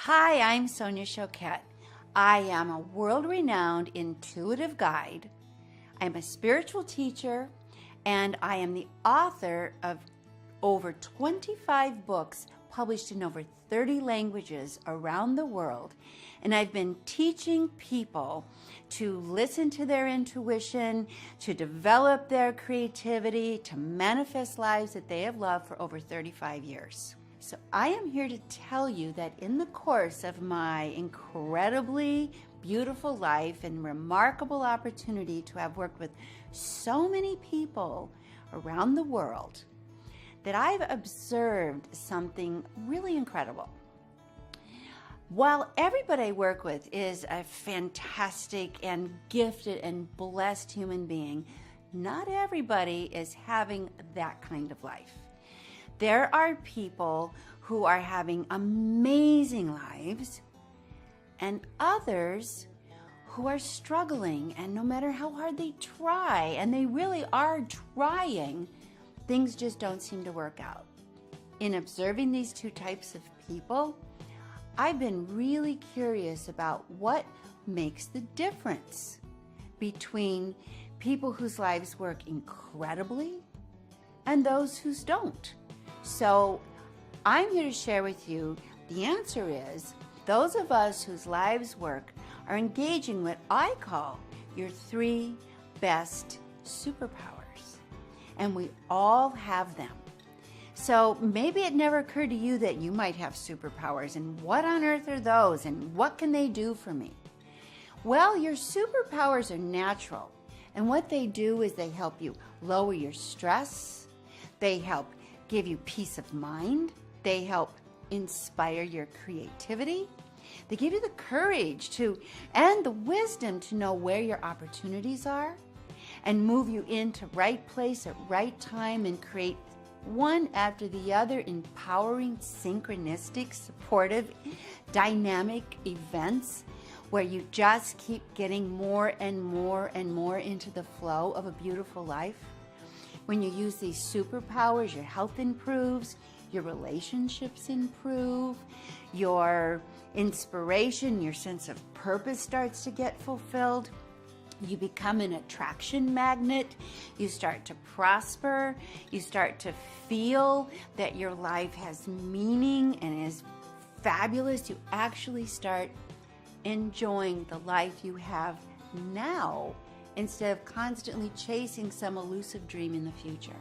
Hi, I'm Sonia Choquette. I am a world-renowned intuitive guide. I'm a spiritual teacher, and I am the author of over 25 books published in over 30 languages around the world. And I've been teaching people to listen to their intuition, to develop their creativity, to manifest lives that they have loved for over 35 years. So I am here to tell you that in the course of my incredibly beautiful life and remarkable opportunity to have worked with so many people around the world, that I've observed something really incredible. While everybody I work with is a fantastic and gifted and blessed human being, not everybody is having that kind of life. There are people who are having amazing lives and others who are struggling, and no matter how hard they try, and they really are trying, things just don't seem to work out. In observing these two types of people, I've been really curious about what makes the difference between people whose lives work incredibly and those whose don't. So I'm here to share with you the answer is those of us whose lives work are engaging what I call your three best superpowers. And we all have them. So maybe it never occurred to you that you might have superpowers, and what on earth are those, and what can they do for me? Well, your superpowers are natural, and what they do is they help you lower your stress, they help give you peace of mind, they help inspire your creativity, they give you the courage to and the wisdom to know where your opportunities are and move you into right place at right time and create one after the other empowering, synchronistic, supportive, dynamic events where you just keep getting more and more and more into the flow of a beautiful life. When you use these superpowers, your health improves, your relationships improve, your inspiration, your sense of purpose starts to get fulfilled. You become an attraction magnet. You start to prosper. You start to feel that your life has meaning and is fabulous. You actually start enjoying the life you have now instead of constantly chasing some elusive dream in the future.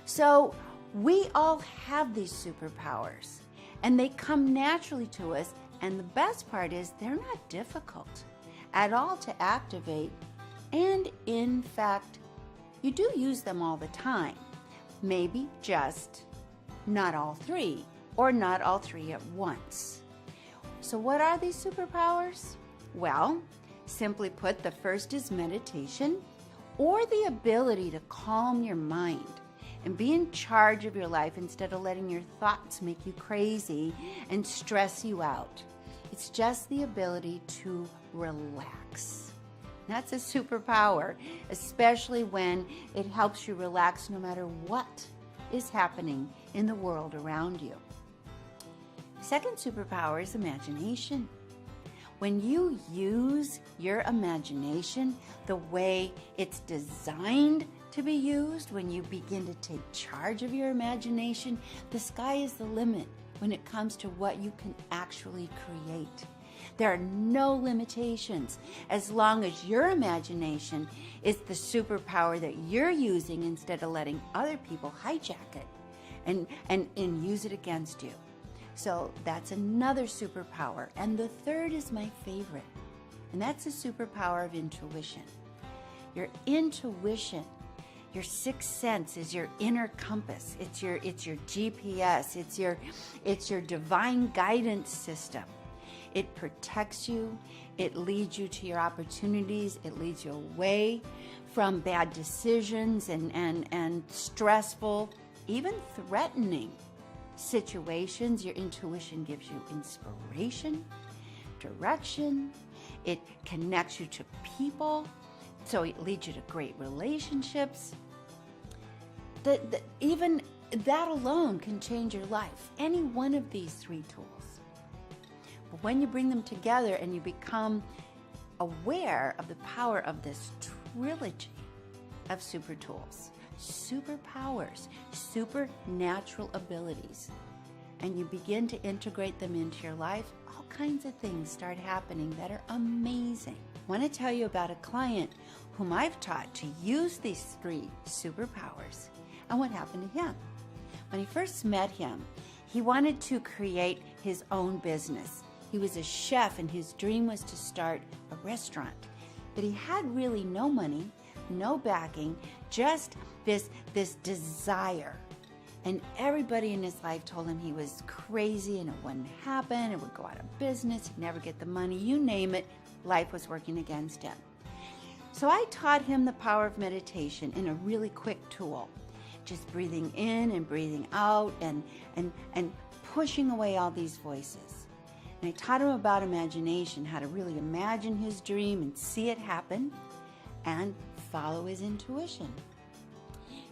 So we all have these superpowers, and they come naturally to us, and the best part is they're not difficult at all to activate, and in fact, you do use them all the time. Maybe just not all three, or not all three at once. So what are these superpowers? Well, simply put, the first is meditation, or the ability to calm your mind and be in charge of your life instead of letting your thoughts make you crazy and stress you out. It's just the ability to relax. That's a superpower, especially when it helps you relax no matter what is happening in the world around you. Second superpower is imagination. When you use your imagination the way it's designed to be used, when you begin to take charge of your imagination, the sky is the limit when it comes to what you can actually create. There are no limitations as long as your imagination is the superpower that you're using instead of letting other people hijack it and use it against you. So that's another superpower. And the third is my favorite, and that's the superpower of intuition. Your intuition, your sixth sense, is your inner compass. It's your GPS. It's your divine guidance system. It protects you. It leads you to your opportunities. It leads you away from bad decisions and stressful, even threatening situations. Your intuition gives you inspiration, direction. It connects you to people. So it leads you to great relationships. Even that alone can change your life. Any one of these three tools. But when you bring them together and you become aware of the power of this trilogy of super tools, superpowers, supernatural abilities, and you begin to integrate them into your life, all kinds of things start happening that are amazing. I want to tell you about a client whom I've taught to use these 3 superpowers and what happened to him. When I first met him, he wanted to create his own business. He was a chef and his dream was to start a restaurant. But he had really no money, no backing, just this desire. And everybody in his life told him he was crazy and it wouldn't happen, it would go out of business, he'd never get the money, you name it, life was working against him. So I taught him the power of meditation in a really quick tool. Just breathing in and breathing out and pushing away all these voices. And I taught him about imagination, how to really imagine his dream and see it happen and follow his intuition.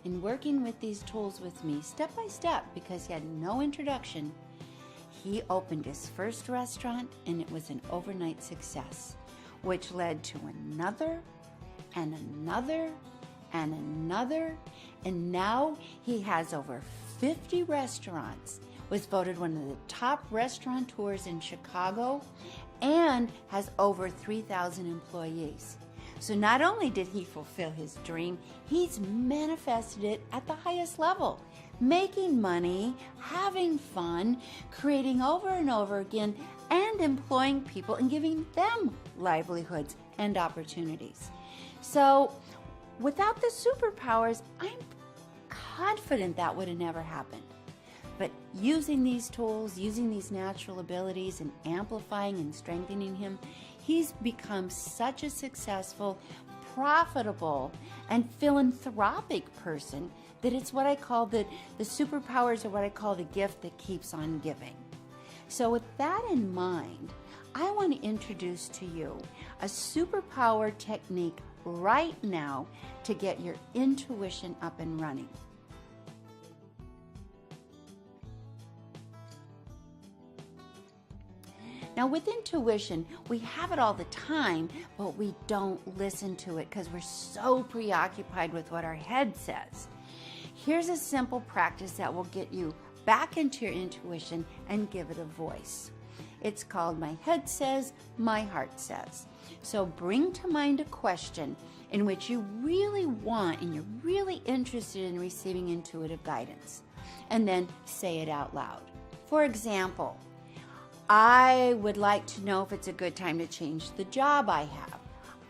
In working with these tools with me, step by step, because he had no introduction, he opened his first restaurant and it was an overnight success, which led to another and another and another, and now he has over 50 restaurants, was voted one of the top restaurateurs in Chicago, and has over 3,000 employees. So not only did he fulfill his dream, he's manifested it at the highest level, making money, having fun, creating over and over again, and employing people and giving them livelihoods and opportunities. So without the superpowers, I'm confident that would have never happened. But using these tools, using these natural abilities and amplifying and strengthening him, he's become such a successful, profitable, and philanthropic person that it's what I call the superpowers are what I call the gift that keeps on giving. So with that in mind, I want to introduce to you a superpower technique right now to get your intuition up and running. Now with intuition, we have it all the time, but we don't listen to it because we're so preoccupied with what our head says. Here's a simple practice that will get you back into your intuition and give it a voice. It's called My Head Says, My Heart Says. So bring to mind a question in which you really want and you're really interested in receiving intuitive guidance, and then say it out loud. For example, I would like to know if it's a good time to change the job I have.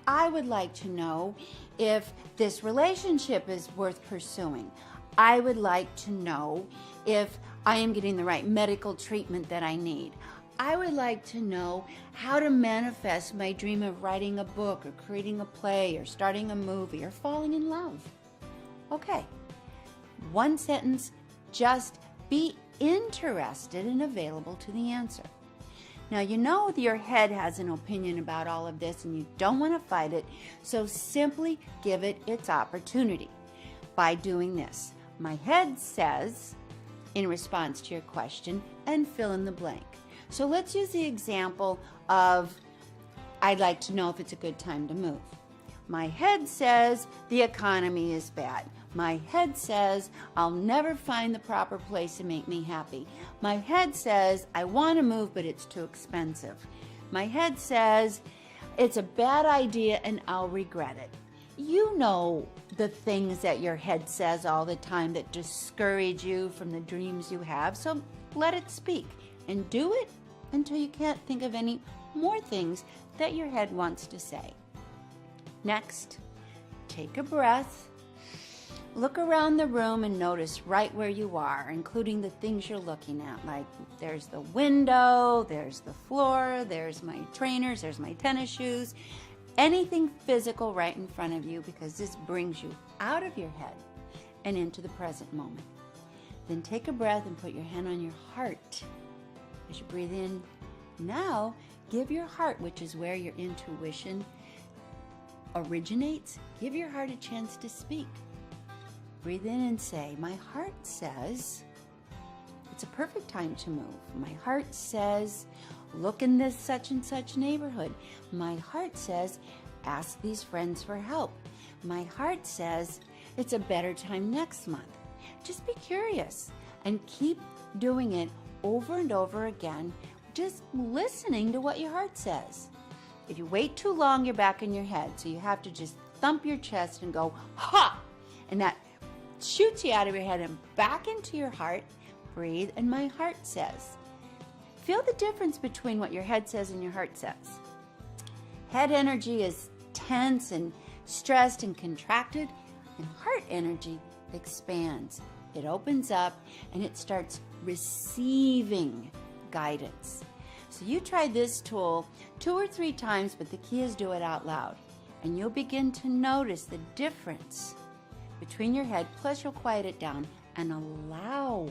I would like to know if this relationship is worth pursuing. I would like to know if I am getting the right medical treatment that I need. I would like to know how to manifest my dream of writing a book or creating a play or starting a movie or falling in love. Okay, one sentence, just be interested and available to the answer. Now, you know your head has an opinion about all of this and you don't want to fight it, so simply give it its opportunity by doing this. My head says, in response to your question, and fill in the blank. So let's use the example of, I'd like to know if it's a good time to move. My head says the economy is bad. My head says I'll never find the proper place to make me happy. My head says I want to move, but it's too expensive. My head says it's a bad idea and I'll regret it. You know the things that your head says all the time that discourage you from the dreams you have, so let it speak and do it until you can't think of any more things that your head wants to say. Next, take a breath. Look around the room and notice right where you are, including the things you're looking at, like there's the window, there's the floor, there's my trainers, there's my tennis shoes, anything physical right in front of you, because this brings you out of your head and into the present moment. Then take a breath and put your hand on your heart. As you breathe in, now give your heart, which is where your intuition originates, give your heart a chance to speak. Breathe in and say, my heart says it's a perfect time to move. My heart says look in this such and such neighborhood. My heart says, ask these friends for help. My heart says, it's a better time next month. Just be curious and keep doing it over and over again, just listening to what your heart says. If you wait too long, you're back in your head, so you have to just thump your chest and go, ha! And that shoots you out of your head and back into your heart. Breathe, and my heart says. Feel the difference between what your head says and your heart says. Head energy is tense and stressed and contracted, and heart energy expands. It opens up and it starts receiving guidance. So you try this tool 2 or 3 times, but the key is do it out loud. And you'll begin to notice the difference between your head, plus you'll quiet it down and allow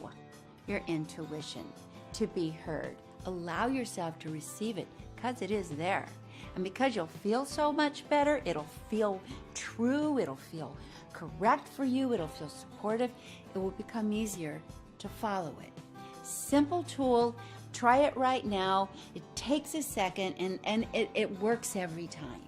your intuition to be heard. Allow yourself to receive it because it is there. And because you'll feel so much better, it'll feel true, it'll feel correct for you, it'll feel supportive, it will become easier to follow it. Simple tool, try it right now. It takes a second and it works every time.